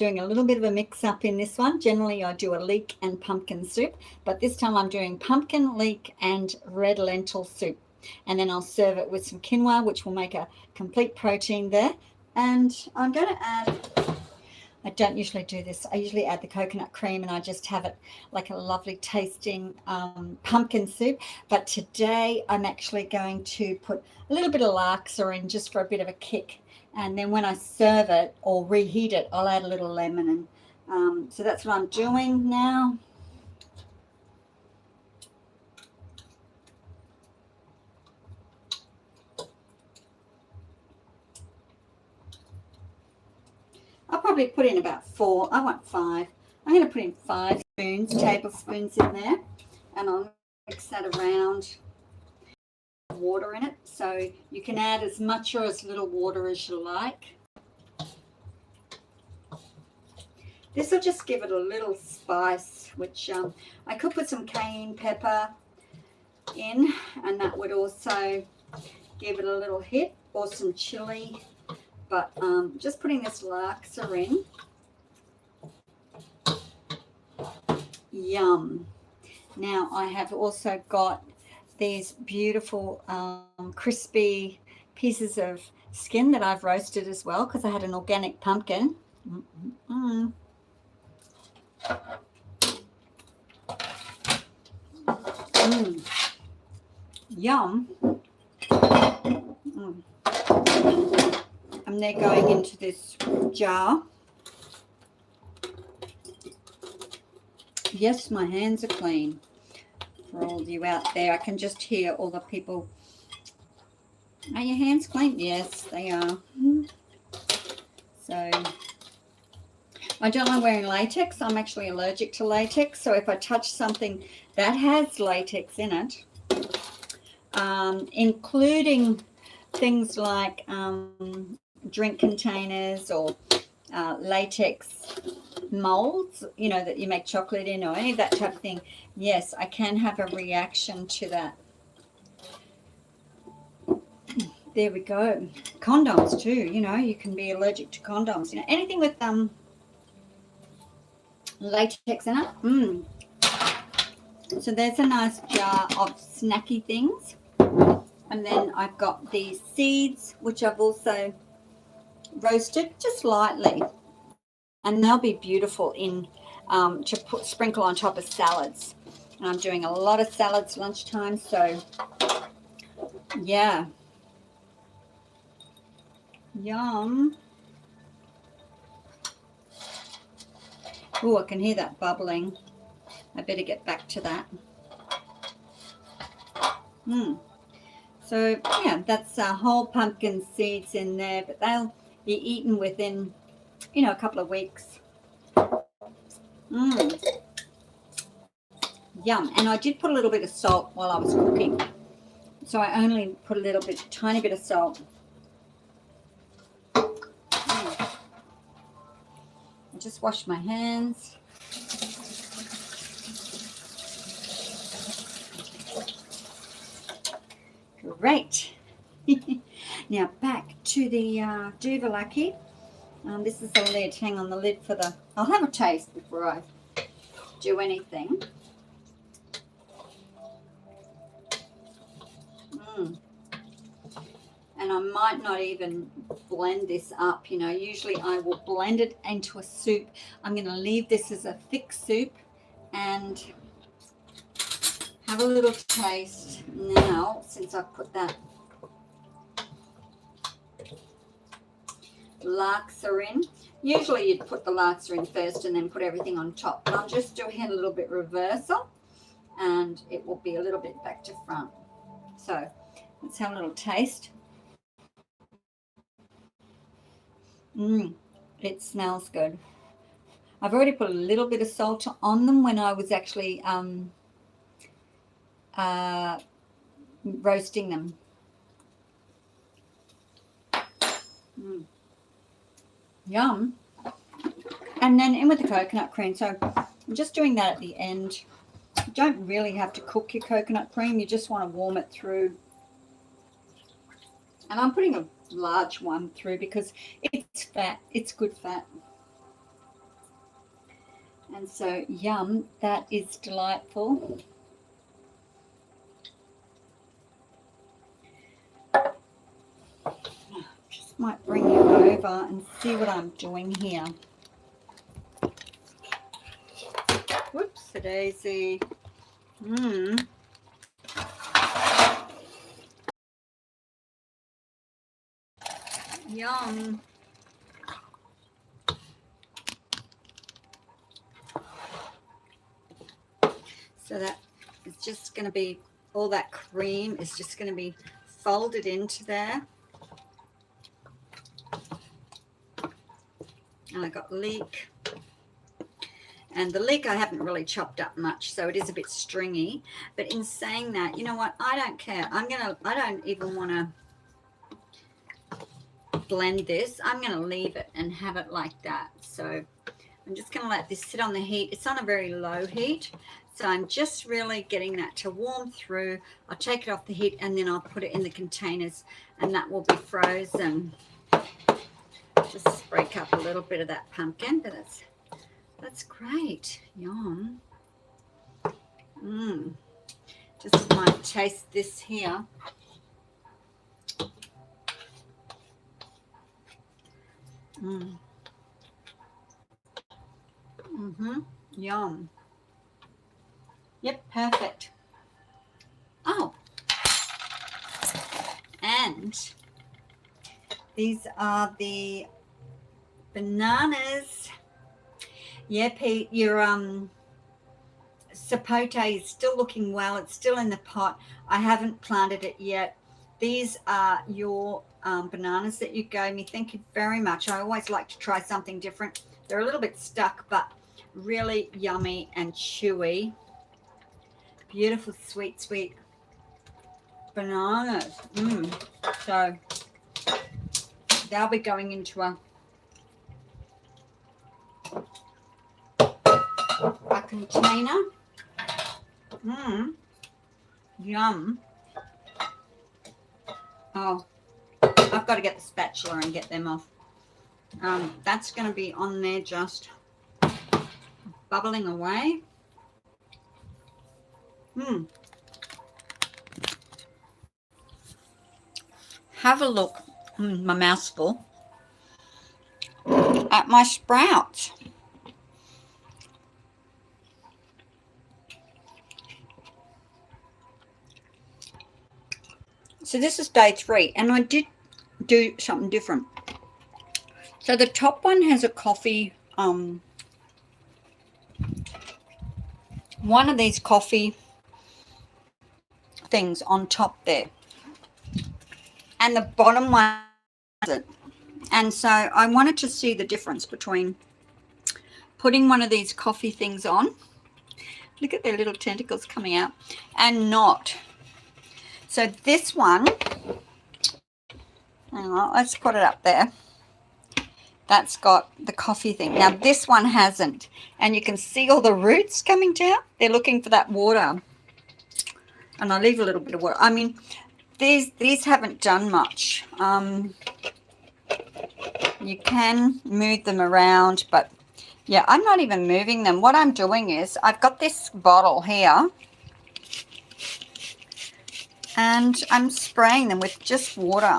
doing a little bit of a mix up in this one. Generally I do a leek and pumpkin soup, but this time I'm doing pumpkin, leek and red lentil soup. And then I'll serve it with some quinoa, which will make a complete protein there. And I'm going to add, I don't usually do this, I usually add the coconut cream and I just have it like a lovely tasting pumpkin soup. But today I'm actually going to put a little bit of laksa in just for a bit of a kick. And then when I serve it or reheat it, I'll add a little lemon. And so that's what I'm doing now. I'll probably put in about 4. I want 5. I'm going to put in 5 tablespoons in there, and I'll mix that around. Water in it, so you can add as much or as little water as you like. This will just give it a little spice, which I could put some cayenne pepper in, and that would also give it a little hit, or some chili. But just putting this laksa in. Yum. Now I have also got these beautiful crispy pieces of skin that I've roasted as well, because I had an organic pumpkin. Yum. And they're going into this jar. Yes, my hands are clean. For all of you out there, I can just hear all the people. Are your hands clean? Yes, they are. So I don't like wearing latex. I'm actually allergic to latex. So if I touch something that has latex in it, including things like drink containers or latex molds, you know, that you make chocolate in, or any of that type of thing, yes, I can have a reaction to that. There we go. Condoms too, you know, you can be allergic to condoms, you know, anything with latex in it. So there's a nice jar of snacky things. And then I've got these seeds, which I've also roasted just lightly, and they'll be beautiful in to sprinkle on top of salads. And I'm doing a lot of salads lunchtime, so yeah. Yum. Oh, I can hear that bubbling. I better get back to that. So yeah, that's whole pumpkin seeds in there, but they'll be eaten within, you know, a couple of weeks. Yum. And I did put a little bit of salt while I was cooking, so I only put a little bit, tiny bit of salt. I just wash my hands. Great. Now back to the Duvalaki. This is the lid. Hang on, the lid for the... I'll have a taste before I do anything. And I might not even blend this up, you know. Usually I will blend it into a soup. I'm going to leave this as a thick soup and have a little taste now, since I've put that laksa in. Usually you'd put the laksa in first and then put everything on top, but I'm just doing a little bit reversal, and it will be a little bit back to front. So let's have a little taste. It smells good. I've already put a little bit of salt on them when I was actually roasting them. Yum. And then in with the coconut cream. So I'm just doing that at the end. You don't really have to cook your coconut cream. You just want to warm it through. And I'm putting a large one through because it's fat. It's good fat. And so, yum, that is delightful. Just might bring you over and see what I'm doing here. Whoops-a-daisy. Yum. So that is just going to be, all that cream is just going to be folded into there. And I got leek. And the leek I haven't really chopped up much, so it is a bit stringy. But in saying that, you know what? I don't care. I don't even want to blend this. I'm going to leave it and have it like that. So I'm just going to let this sit on the heat. It's on a very low heat. So I'm just really getting that to warm through. I'll take it off the heat and then I'll put it in the containers and that will be frozen. Just break up a little bit of that pumpkin, but that's great. Yum. Just might taste this here. Yum. Yep, perfect. Oh, and these are the bananas. Yeah, Pete, your sapote is still looking well. It's still in the pot. I haven't planted it yet. These are your bananas that you gave me. Thank you very much. I always like to try something different. They're a little bit stuck, but really yummy and chewy. Beautiful, sweet, sweet bananas. So they'll be going into a container. Yum. Oh, I've got to get the spatula and get them off. That's going to be on there just bubbling away. Have a look, my mouth's full, at my sprouts. So this is day 3, and I did do something different. So the top one has a coffee, one of these coffee things on top there, and the bottom one doesn't. And so I wanted to see the difference between putting one of these coffee things on, look at their little tentacles coming out, and not. So this one, hang on, let's put it up there. That's got the coffee thing. Now this one hasn't, and you can see all the roots coming down. They're looking for that water, and I leave a little bit of water. I mean, these haven't done much. You can move them around, but yeah, I'm not even moving them. What I'm doing is I've got this bottle here, and I'm spraying them with just water.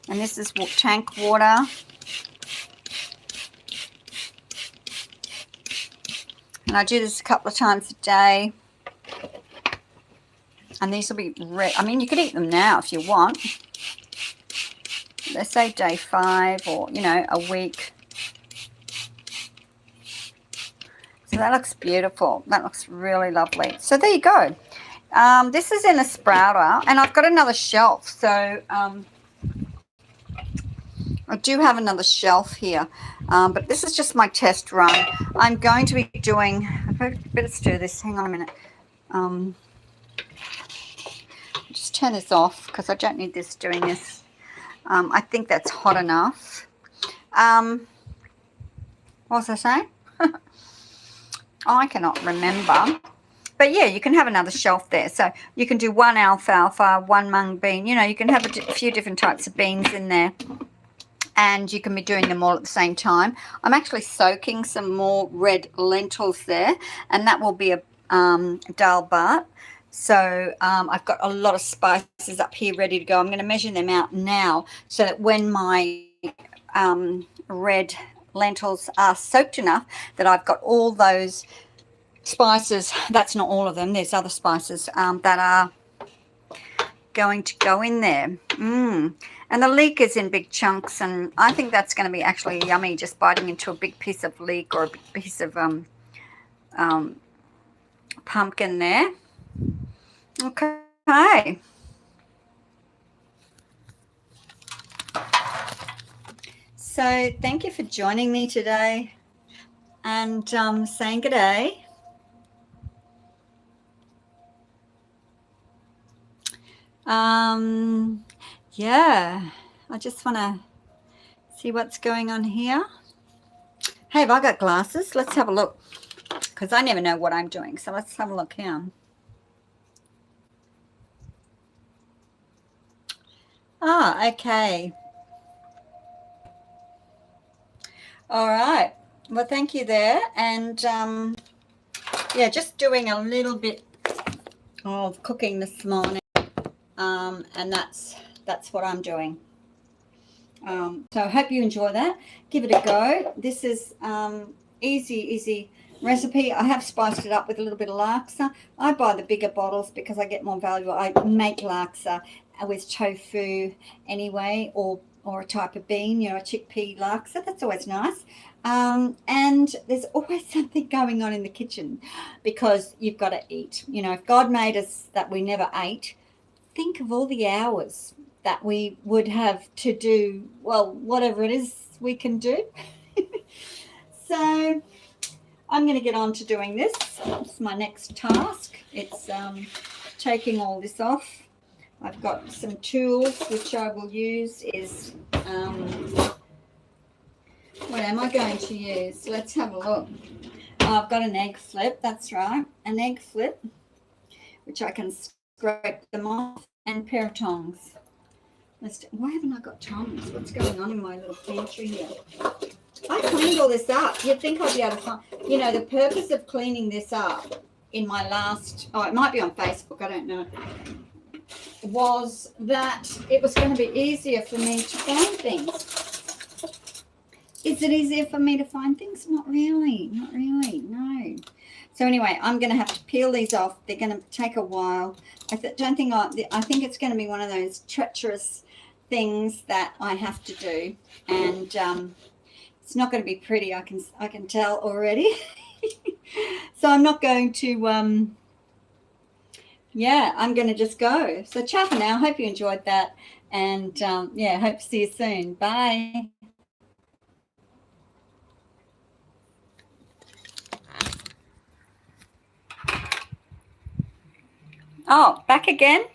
And this is tank water. And I do this a couple of times a day. And these will be red. I mean, you could eat them now if you want. Let's say day 5 or, you know, a week. So that looks beautiful. That looks really lovely. So there you go. This is in a sprouter, and I've got another shelf. So I do have another shelf here, but this is just my test run. I'm going to be doing, let's do this. Hang on a minute. Just turn this off because I don't need this doing this. I think that's hot enough. What was I saying? I cannot remember. But yeah, you can have another shelf there. So you can do 1 alfalfa, 1 mung bean. You know, you can have a few different types of beans in there. and you can be doing them all at the same time. I'm actually soaking some more red lentils there, and that will be a dal bhat. So I've got a lot of spices up here ready to go. I'm going to measure them out now so that when my red lentils are soaked enough that I've got all those spices, that's not all of them, there's other spices that are going to go in there. And the leek is in big chunks, and I think that's going to be actually yummy, just biting into a big piece of leek or a big piece of pumpkin there. Okay. So thank you for joining me today and saying good day. Yeah, I just want to see what's going on here. Hey, have I got glasses? Let's have a look, because I never know what I'm doing. So let's have a look here. Ah, okay. All right. Well, thank you there. And yeah, just doing a little bit of cooking this morning. And that's what I'm doing. So I hope you enjoy that. Give it a go. This is easy recipe. I have spiced it up with a little bit of laksa. I buy the bigger bottles because I get more value. I make laksa with tofu anyway, or a type of bean, a chickpea laksa. That's always nice. And there's always something going on in the kitchen because you've got to eat. If God made us that we never ate, think of all the hours that we would have to do, well, whatever it is we can do. So I'm going to get on to doing this. It's my next task. It's taking all this off. I've got some tools which I will use is, what am I going to use? Let's have a look. I've got an egg flip, that's right, an egg flip, which I can scrape them off, and a pair of tongs. Why haven't I got tongs? What's going on in my little pantry here? I cleaned all this up. You'd think I'd be able to find, the purpose of cleaning this up in my last, it might be on Facebook, I don't know, was that it was going to be easier for me to find things. Is it easier for me to find things? Not really, no. So anyway, I'm going to have to peel these off. They're going to take a while. I think it's going to be one of those treacherous things that I have to do, and it's not going to be pretty. I can tell already. So I'm not going to. I'm going to just go. So ciao for now. Hope you enjoyed that, and hope to see you soon. Bye. Oh, back again.